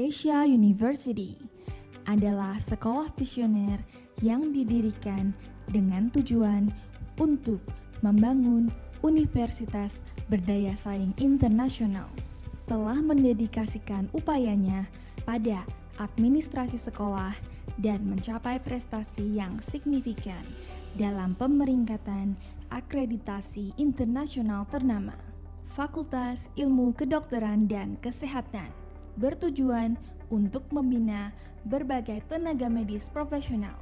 Asia University adalah sekolah visioner yang didirikan dengan tujuan untuk membangun universitas berdaya saing internasional. Telah mendedikasikan upayanya pada administrasi sekolah dan mencapai prestasi yang signifikan dalam pemeringkatan akreditasi internasional ternama. Fakultas Ilmu Kedokteran dan Kesehatan bertujuan untuk membina berbagai tenaga medis profesional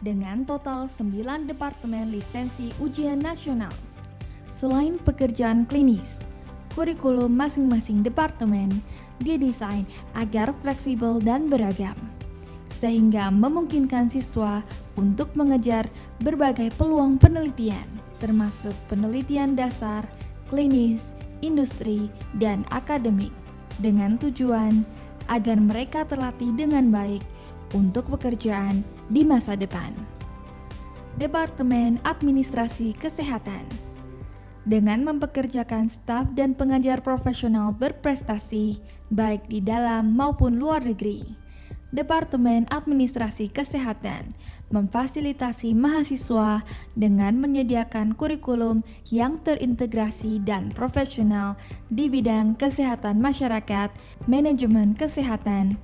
dengan total 9 departemen lisensi ujian nasional. Selain pekerjaan klinis, kurikulum masing-masing departemen didesain agar fleksibel dan beragam, sehingga memungkinkan siswa untuk mengejar berbagai peluang penelitian, termasuk penelitian dasar, klinis, industri, dan akademik, dengan tujuan agar mereka terlatih dengan baik untuk pekerjaan di masa depan. Departemen Administrasi Kesehatan dengan mempekerjakan staf dan pengajar profesional berprestasi baik di dalam maupun luar negeri. Departemen Administrasi Kesehatan memfasilitasi mahasiswa dengan menyediakan kurikulum yang terintegrasi dan profesional di bidang kesehatan masyarakat, manajemen kesehatan,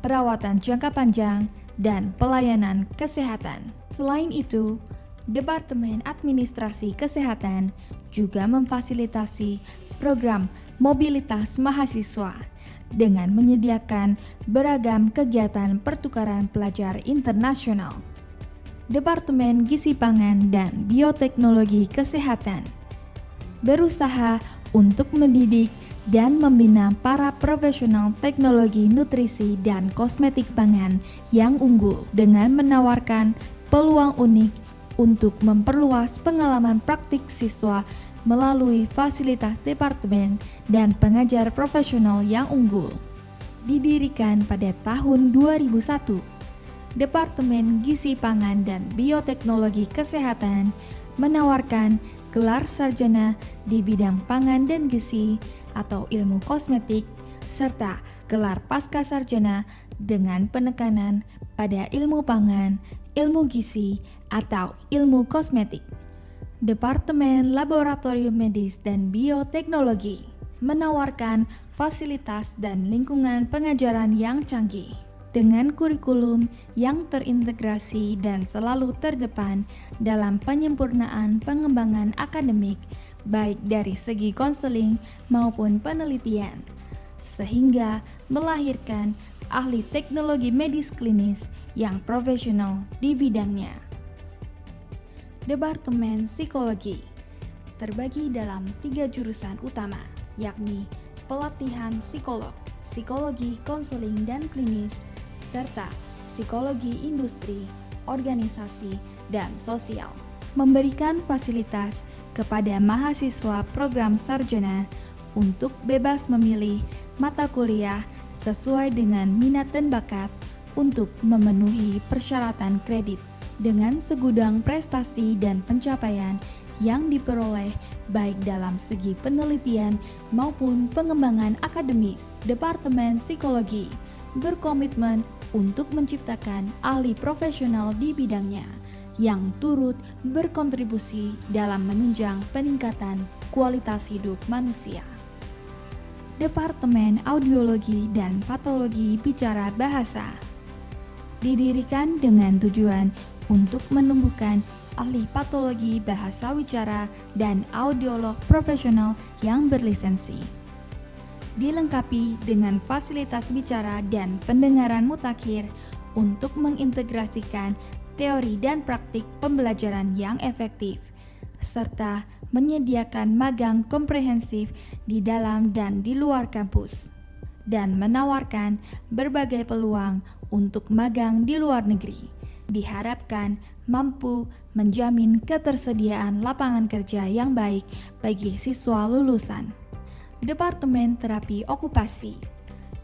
perawatan jangka panjang, dan pelayanan kesehatan. Selain itu, Departemen Administrasi Kesehatan juga memfasilitasi program mobilitas mahasiswa dengan menyediakan beragam kegiatan pertukaran pelajar internasional. Departemen Gizi Pangan dan Bioteknologi Kesehatan berusaha untuk mendidik dan membina para profesional teknologi nutrisi dan kosmetik pangan yang unggul dengan menawarkan peluang unik untuk memperluas pengalaman praktik siswa melalui fasilitas departemen dan pengajar profesional yang unggul. Didirikan pada tahun 2001, Departemen Gizi Pangan dan Bioteknologi Kesehatan menawarkan gelar sarjana di bidang pangan dan gizi atau ilmu kosmetik, serta gelar pasca sarjana dengan penekanan pada ilmu pangan, ilmu gizi, atau ilmu kosmetik. Departemen Laboratorium Medis dan Bioteknologi menawarkan fasilitas dan lingkungan pengajaran yang canggih dengan kurikulum yang terintegrasi dan selalu terdepan dalam penyempurnaan pengembangan akademik baik dari segi konseling maupun penelitian, sehingga melahirkan ahli teknologi medis klinis yang profesional di bidangnya. Departemen Psikologi terbagi dalam 3 jurusan utama, yakni pelatihan psikolog, psikologi konseling dan klinis, serta psikologi industri, organisasi, dan sosial. Memberikan fasilitas kepada mahasiswa program sarjana untuk bebas memilih mata kuliah sesuai dengan minat dan bakat untuk memenuhi persyaratan kredit. Dengan segudang prestasi dan pencapaian yang diperoleh baik dalam segi penelitian maupun pengembangan akademis, Departemen Psikologi berkomitmen untuk menciptakan ahli profesional di bidangnya yang turut berkontribusi dalam menunjang peningkatan kualitas hidup manusia. Departemen Audiologi dan Patologi Bicara Bahasa didirikan dengan tujuan untuk menumbuhkan ahli patologi bahasa wicara dan audiolog profesional yang berlisensi. Dilengkapi dengan fasilitas bicara dan pendengaran mutakhir untuk mengintegrasikan teori dan praktik pembelajaran yang efektif, serta menyediakan magang komprehensif di dalam dan di luar kampus, dan menawarkan berbagai peluang untuk magang di luar negeri. Diharapkan mampu menjamin ketersediaan lapangan kerja yang baik bagi siswa lulusan. Departemen Terapi Okupasi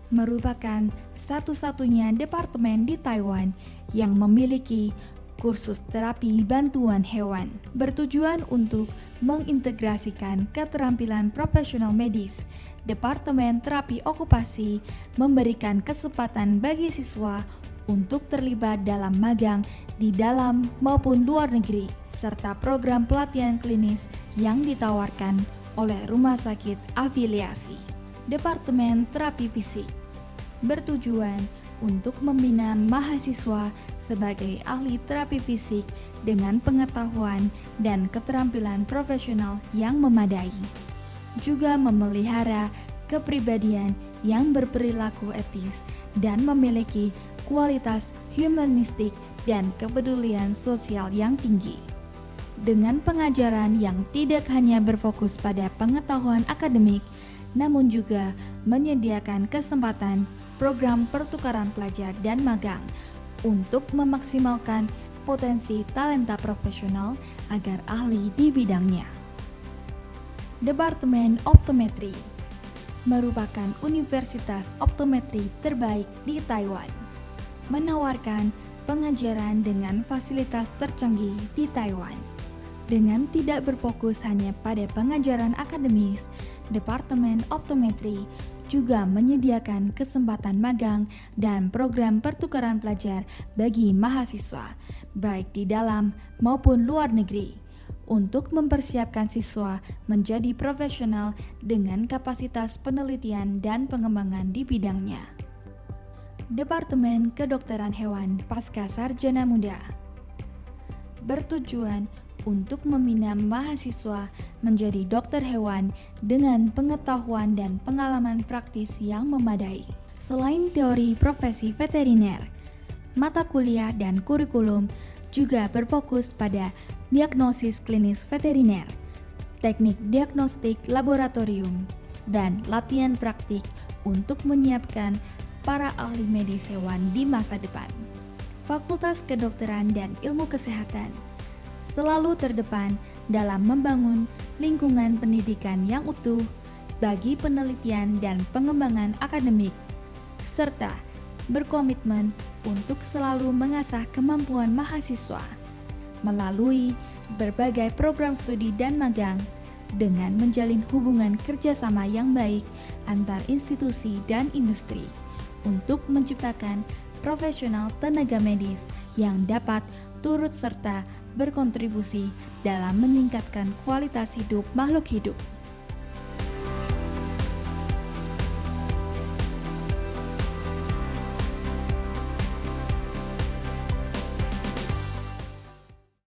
merupakan satu-satunya departemen di Taiwan yang memiliki kursus terapi bantuan hewan, bertujuan untuk mengintegrasikan keterampilan profesional medis. Departemen Terapi Okupasi memberikan kesempatan bagi siswa untuk terlibat dalam magang di dalam maupun luar negeri, serta program pelatihan klinis yang ditawarkan oleh rumah sakit afiliasi. Departemen Terapi Fisik bertujuan untuk membina mahasiswa sebagai ahli terapi fisik dengan pengetahuan dan keterampilan profesional yang memadai. Juga memelihara kepribadian yang berperilaku etis dan memiliki kualitas humanistik dan kepedulian sosial yang tinggi. Dengan pengajaran yang tidak hanya berfokus pada pengetahuan akademik, namun juga menyediakan kesempatan program pertukaran pelajar dan magang untuk memaksimalkan potensi talenta profesional agar ahli di bidangnya. Departemen Optometri merupakan universitas optometri terbaik di Taiwan, menawarkan pengajaran dengan fasilitas tercanggih di Taiwan. Dengan tidak berfokus hanya pada pengajaran akademis, Departemen Optometri juga menyediakan kesempatan magang dan program pertukaran pelajar bagi mahasiswa, baik di dalam maupun luar negeri, untuk mempersiapkan siswa menjadi profesional dengan kapasitas penelitian dan pengembangan di bidangnya. Departemen Kedokteran Hewan Pasca Sarjana Muda bertujuan untuk membina mahasiswa menjadi dokter hewan dengan pengetahuan dan pengalaman praktis yang memadai. Selain teori profesi veteriner, mata kuliah dan kurikulum juga berfokus pada diagnosis klinis veteriner, teknik diagnostik laboratorium, dan latihan praktik untuk menyiapkan para ahli medis hewan di masa depan. Fakultas Kedokteran dan Ilmu Kesehatan selalu terdepan dalam membangun lingkungan pendidikan yang utuh bagi penelitian dan pengembangan akademik, serta berkomitmen untuk selalu mengasah kemampuan mahasiswa melalui berbagai program studi dan magang dengan menjalin hubungan kerjasama yang baik antar institusi dan industri untuk menciptakan profesional tenaga medis yang dapat turut serta berkontribusi dalam meningkatkan kualitas hidup makhluk hidup.